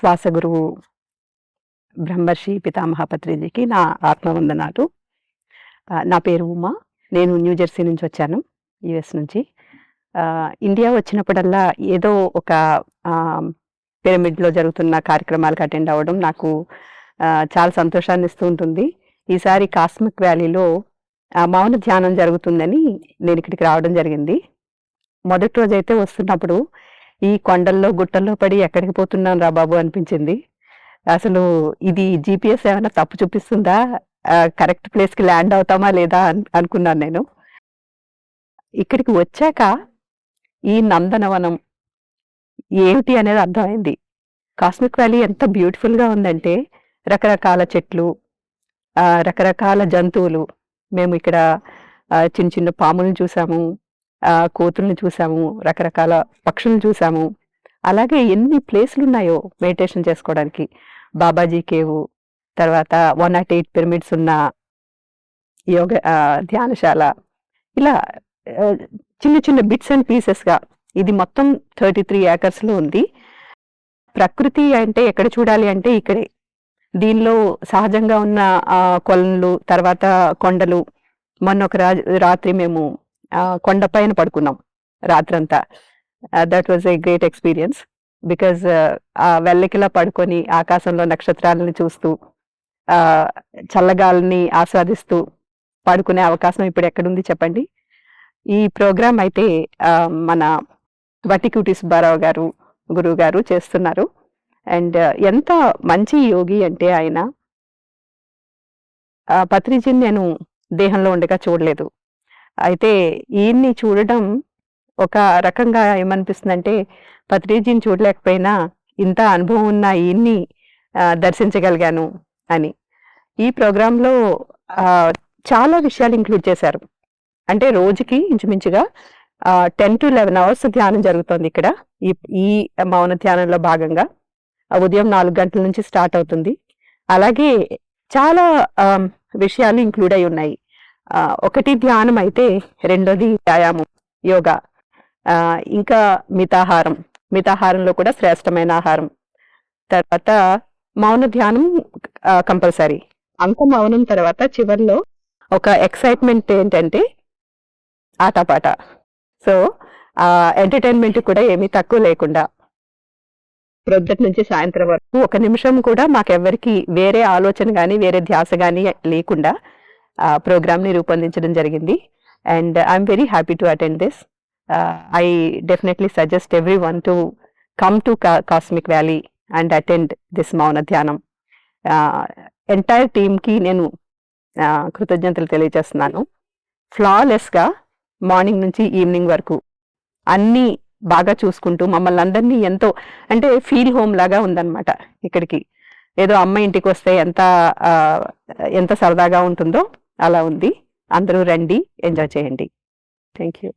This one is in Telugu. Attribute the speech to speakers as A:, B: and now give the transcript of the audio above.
A: శ్వాసగురువు బ్రహ్మర్షి పితామహ పత్రిజీకి నా ఆత్మవందనాలు. నా పేరు ఉమా. నేను న్యూజెర్సీ నుంచి వచ్చాను, యుఎస్ నుంచి. ఇండియా వచ్చినప్పుడల్లా ఏదో ఒక పిరమిడ్లో జరుగుతున్న కార్యక్రమాలకు అటెండ్ అవ్వడం నాకు చాలా సంతోషాన్ని ఇస్తూ ఉంటుంది. ఈసారి కాస్మిక్ వ్యాలీలో మౌన ధ్యానం జరుగుతుందని నేను ఇక్కడికి రావడం జరిగింది. మొదటి రోజైతే వస్తున్నప్పుడు ఈ కొండల్లో గుట్టల్లో పడి ఎక్కడికి పోతున్నాను రా బాబు అనిపించింది. అసలు ఇది జీపీఎస్ ఏమైనా తప్పు చూపిస్తుందా, కరెక్ట్ ప్లేస్కి ల్యాండ్ అవుతామా లేదా అనుకున్నాను నేను. ఇక్కడికి వచ్చాక ఈ నందనవనం ఏమిటి అనేది అర్థమైంది. కాస్మిక్ వ్యాలీ ఎంత బ్యూటిఫుల్గా ఉందంటే రకరకాల చెట్లు, రకరకాల జంతువులు. మేము ఇక్కడ చిన్న చిన్న పాములను చూసాము, కోతుల్ని చూసాము, రకరకాల పక్షులను చూసాము. అలాగే ఎన్ని ప్లేస్లు ఉన్నాయో మెడిటేషన్ చేసుకోవడానికి. బాబాజీ కేవు, తర్వాత 108 పిరమిడ్స్ ఉన్న యోగ ధ్యానశాల, ఇలా చిన్న చిన్న బిట్స్ అండ్ పీసెస్గా ఇది మొత్తం 33 ఏకర్స్లో ఉంది. ప్రకృతి అంటే ఎక్కడ చూడాలి అంటే ఇక్కడే. దీనిలో సహజంగా ఉన్న కొలనులు, తర్వాత కొండలు. మొన్న ఒక రాత్రి మేము కొండపైన పడుకున్నాం రాత్రంతా. That was a great experience. Because వెల్లకిలా పడుకొని ఆకాశంలో నక్షత్రాలను చూస్తూ చల్లగాలిని ఆస్వాదిస్తూ పడుకునే అవకాశం ఇప్పుడు ఎక్కడుంది చెప్పండి. ఈ ప్రోగ్రాం అయితే మన వటికుటి సుబ్బారావు గారు, గురువు గారు చేస్తున్నారు. అండ్ ఎంత మంచి యోగి అంటే ఆయన. పత్రిజీని నేను దేహంలో ఉండగా చూడలేదు. అయితే ఈయన్ని చూడడం ఒక రకంగా ఏమనిపిస్తుందంటే, పత్రిజీని చూడలేకపోయినా ఇంత అనుభవం ఉన్న ఈయన్ని దర్శించగలిగాను అని. ఈ ప్రోగ్రాంలో చాలా విషయాలు ఇంక్లూడ్ చేశారు. అంటే రోజుకి ఇంచుమించుగా 10 to 11 hours ధ్యానం జరుగుతుంది ఇక్కడ. ఈ మౌన ధ్యానంలో భాగంగా ఉదయం 4 గంటల నుంచి స్టార్ట్ అవుతుంది. అలాగే చాలా విషయాలు ఇంక్లూడ్ అయి ఉన్నాయి. ఒకటి ధ్యానం అయితే, రెండోది వ్యాయామం, యోగా, ఇంకా మితాహారం. మితాహారంలో కూడా శ్రేష్టమైన ఆహారం. తర్వాత మౌన ధ్యానం కంపల్సరీ. అంత మౌనం తర్వాత చివరిలో ఒక ఎక్సైట్మెంట్ ఏంటంటే ఆటపాట. సో ఎంటర్టైన్మెంట్ కూడా ఏమీ తక్కువ లేకుండా ప్రొద్దుటి నుంచి సాయంత్రం వరకు ఒక నిమిషం కూడా మాకెవ్వరికి వేరే ఆలోచన కానీ వేరే ధ్యాస కానీ లేకుండా ప్రోగ్రామ్ని రూపొందించడం జరిగింది. And I'm very happy to attend this. I definitely suggest everyone to come to Cosmic Valley and attend this Mauna Dhyanam. Entire టీమ్కి నేను కృతజ్ఞతలు తెలియజేస్తున్నాను. ఫ్లాలెస్గా మార్నింగ్ నుంచి ఈవినింగ్ వరకు అన్నీ బాగా చూసుకుంటూ మమ్మల్ని అందరినీ ఎంతో, అంటే ఫీల్ హోమ్ లాగా ఉందన్నమాట. ఇక్కడికి ఏదో అమ్మ ఇంటికి వస్తే ఎంత సరదాగా ఉంటుందో అలా ఉంది. అందరూ రండి, ఎంజాయ్ చేయండి. Thank you.